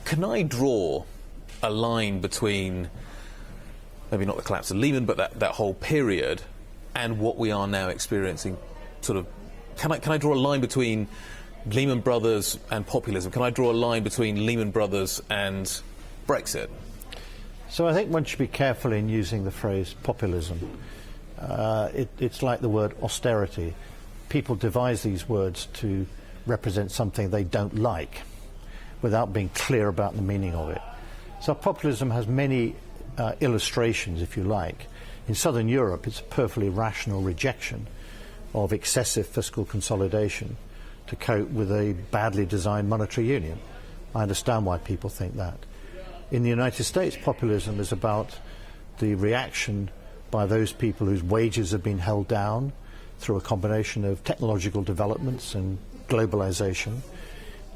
Can I draw a line between, maybe not the collapse of Lehman, but that whole period and what we are now experiencing? Sort of, can I draw a line between Lehman Brothers and populism? Can I draw a line between Lehman Brothers and Brexit? So I think one should be careful in using the phrase populism. It's like the word austerity. People devise these words to represent something they don't like without being clear about the meaning of it. So populism has many illustrations, if you like. In Southern Europe, it's a perfectly rational rejection of excessive fiscal consolidation to cope with a badly designed monetary union. I understand why people think that. In the United States, populism is about the reaction by those people whose wages have been held down through a combination of technological developments and globalization.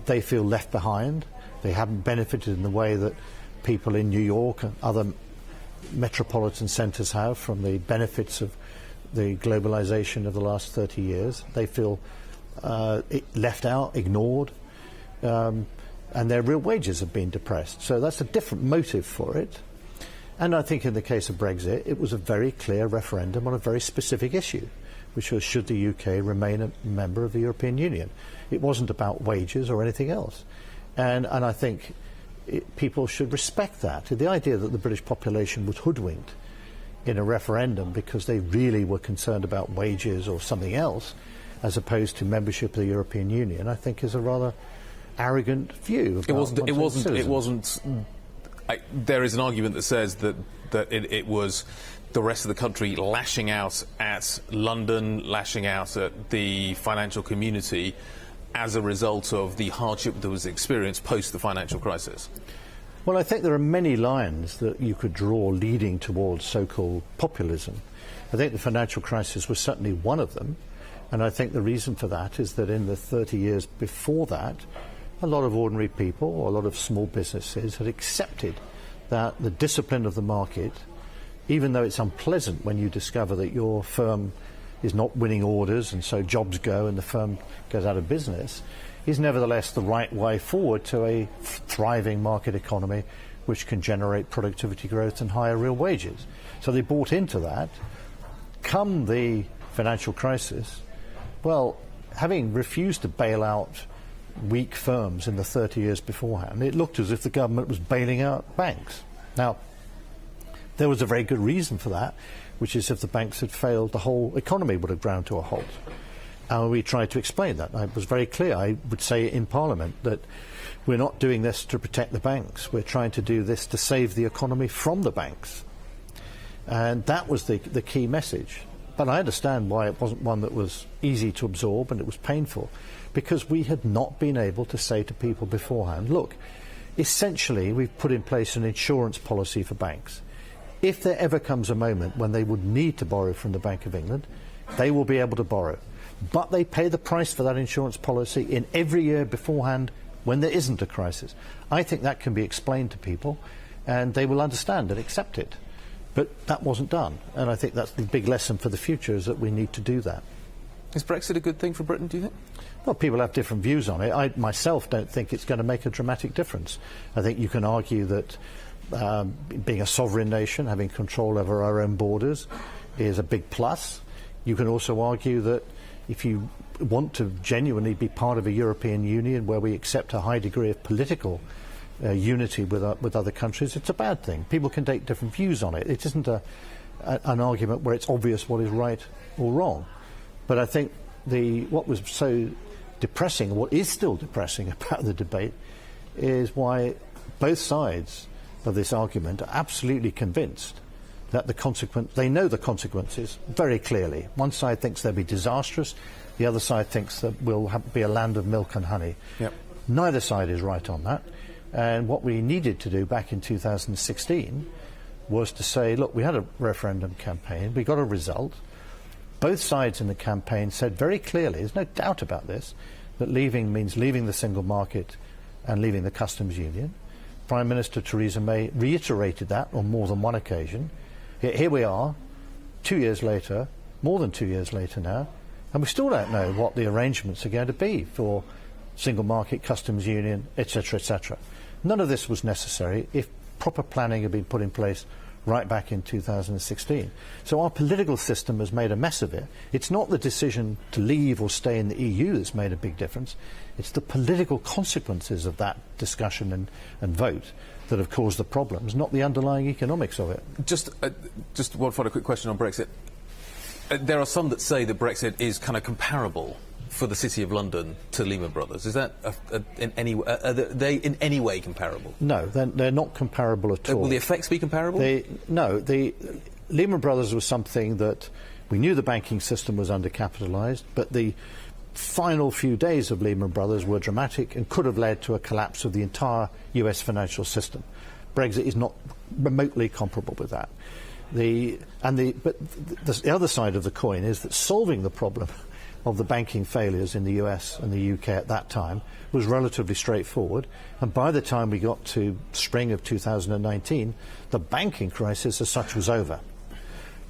They feel left behind. They haven't benefited in the way that people in New York and other metropolitan centers have from the benefits of the globalization of the last 30 years. They feel left out, ignored, and their real wages have been depressed. So that's a different motive for it. And I think in the case of Brexit, it was a very clear referendum on a very specific issue, which was should the UK remain a member of the European Union. It wasn't about wages or anything else. And I think people should respect that. The idea that the British population was hoodwinked in a referendum because they really were concerned about wages or something else, as opposed to membership of the European Union, I think is a rather arrogant view. It wasn't. There is an argument that says that it was the rest of the country lashing out at London, lashing out at the financial community as a result of the hardship that was experienced post the financial crisis. Well, I think there are many lines that you could draw leading towards so-called populism. I think the financial crisis was certainly one of them, and I think the reason for that is that in the 30 years before that, a lot of ordinary people, or a lot of small businesses, had accepted that the discipline of the market, even though it's unpleasant when you discover that your firm is not winning orders and so jobs go and the firm goes out of business, is nevertheless the right way forward to a thriving market economy which can generate productivity growth and higher real wages. So they bought into that. Come the financial crisis, well, having refused to bail out weak firms in the 30 years beforehand, it looked as if the government was bailing out banks. Now, there was a very good reason for that, which is if the banks had failed, the whole economy would have ground to a halt. And we tried to explain that. I was very clear. I would say in Parliament that we're not doing this to protect the banks. We're trying to do this to save the economy from the banks. And that was the key message. But I understand why it wasn't one that was easy to absorb and it was painful, because we had not been able to say to people beforehand, look, essentially we've put in place an insurance policy for banks. If there ever comes a moment when they would need to borrow from the Bank of England, they will be able to borrow. But they pay the price for that insurance policy in every year beforehand when there isn't a crisis. I think that can be explained to people and they will understand and accept it. But that wasn't done, and I think that's the big lesson for the future, is that we need to do that. Is Brexit a good thing for Britain, do you think? Well, people have different views on it. I myself don't think it's going to make a dramatic difference. I think you can argue that being a sovereign nation, having control over our own borders, is a big plus. You can also argue that if you want to genuinely be part of a European Union where we accept a high degree of political unity with other countries, it's a bad thing. People can take different views on it. It isn't an argument where it's obvious what is right or wrong. But I think what was so depressing, what is still depressing about the debate, is why both sides of this argument are absolutely convinced that they know the consequences very clearly. One side thinks they'll be disastrous, the other side thinks that we'll be a land of milk and honey. Yep. Neither side is right on that. And what we needed to do back in 2016 was to say, look, we had a referendum campaign, we got a result. Both sides in the campaign said very clearly, there's no doubt about this, that leaving means leaving the single market and leaving the customs union. Prime Minister Theresa May reiterated that on more than one occasion. Here we are, 2 years later, more than 2 years later now, and we still don't know what the arrangements are going to be for single market, customs union, etc., etc. None of this was necessary if proper planning had been put in place right back in 2016. So our political system has made a mess of it. It's not the decision to leave or stay in the EU that's made a big difference. It's the political consequences of that discussion and vote that have caused the problems, not the underlying economics of it. Just one final quick question on Brexit. There are some that say that Brexit is kind of comparable for the City of London to Lehman Brothers. Is that are they in any way comparable? No, they're not comparable at all. Will the effects be comparable? No, the Lehman Brothers was something that we knew the banking system was undercapitalised, but the final few days of Lehman Brothers were dramatic and could have led to a collapse of the entire US financial system. Brexit is not remotely comparable with that. The other side of the coin is that solving the problem of the banking failures in the US and the UK at that time was relatively straightforward, and by the time we got to spring of 2019, the banking crisis as such was over.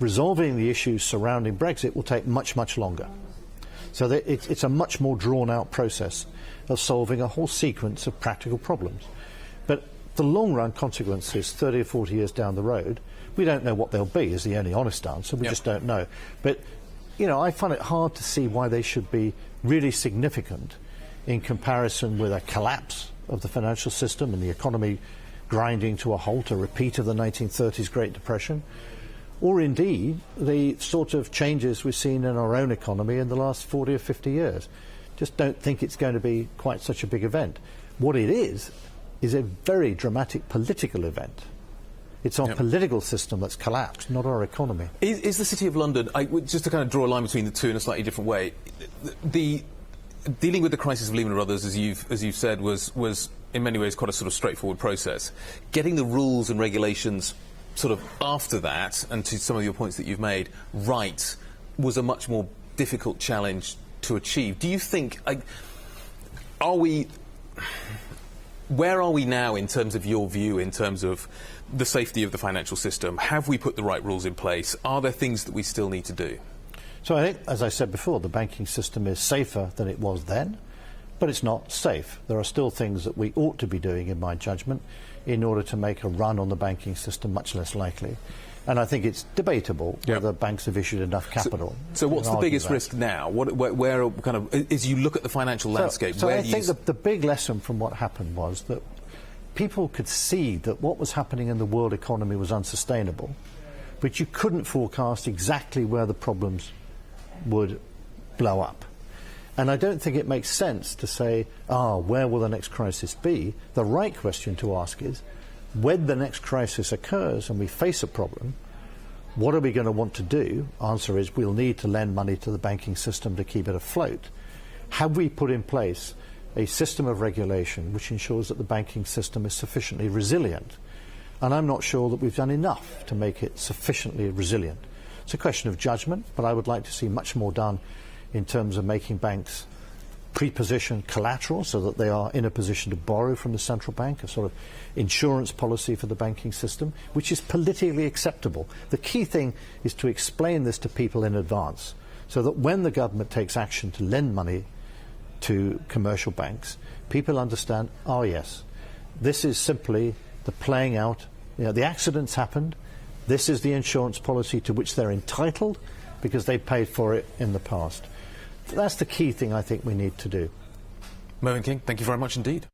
Resolving the issues surrounding Brexit will take much, much longer. So it's a much more drawn-out process of solving a whole sequence of practical problems. But the long-run consequences, 30 or 40 years down the road, we don't know what they'll be, is the only honest answer. We just don't know. But you know, I find it hard to see why they should be really significant in comparison with a collapse of the financial system and the economy grinding to a halt, a repeat of the 1930s Great Depression, or indeed the sort of changes we've seen in our own economy in the last 40 or 50 years. Just don't think it's going to be quite such a big event. What it is a very dramatic political event. It's our political system that's collapsed, not our economy. Is the City of London, just to kind of draw a line between the two in a slightly different way, dealing with the crisis of Lehman Brothers, as you've said, was in many ways quite a sort of straightforward process. Getting the rules and regulations sort of after that, and to some of your points that you've made, right, was a much more difficult challenge to achieve. Do you think, where are we now in terms of your view, in terms of the safety of the financial system? Have we put the right rules in place? Are there things that we still need to do? So I think, as I said before, the banking system is safer than it was then, but it's not safe. There are still things that we ought to be doing, in my judgment, in order to make a run on the banking system much less likely. And I think it's debatable whether banks have issued enough capital. So what's the biggest risk now? Where kind of, as you look at the financial landscape? So I think the big lesson from what happened was that people could see that what was happening in the world economy was unsustainable, but you couldn't forecast exactly where the problems would blow up. And I don't think it makes sense to say, where will the next crisis be? The right question to ask is, when the next crisis occurs and we face a problem, what are we going to want to do? Answer is, we'll need to lend money to the banking system to keep it afloat. Have we put in place a system of regulation which ensures that the banking system is sufficiently resilient? And I'm not sure that we've done enough to make it sufficiently resilient. It's a question of judgment, but I would like to see much more done in terms of making banks pre-position collateral so that they are in a position to borrow from the central bank, a sort of insurance policy for the banking system, which is politically acceptable. The key thing is to explain this to people in advance so that when the government takes action to lend money to commercial banks, people understand, yes, this is simply the playing out. You know, the accidents happened. This is the insurance policy to which they're entitled because they paid for it in the past. That's the key thing I think we need to do. Mervyn King, thank you very much indeed.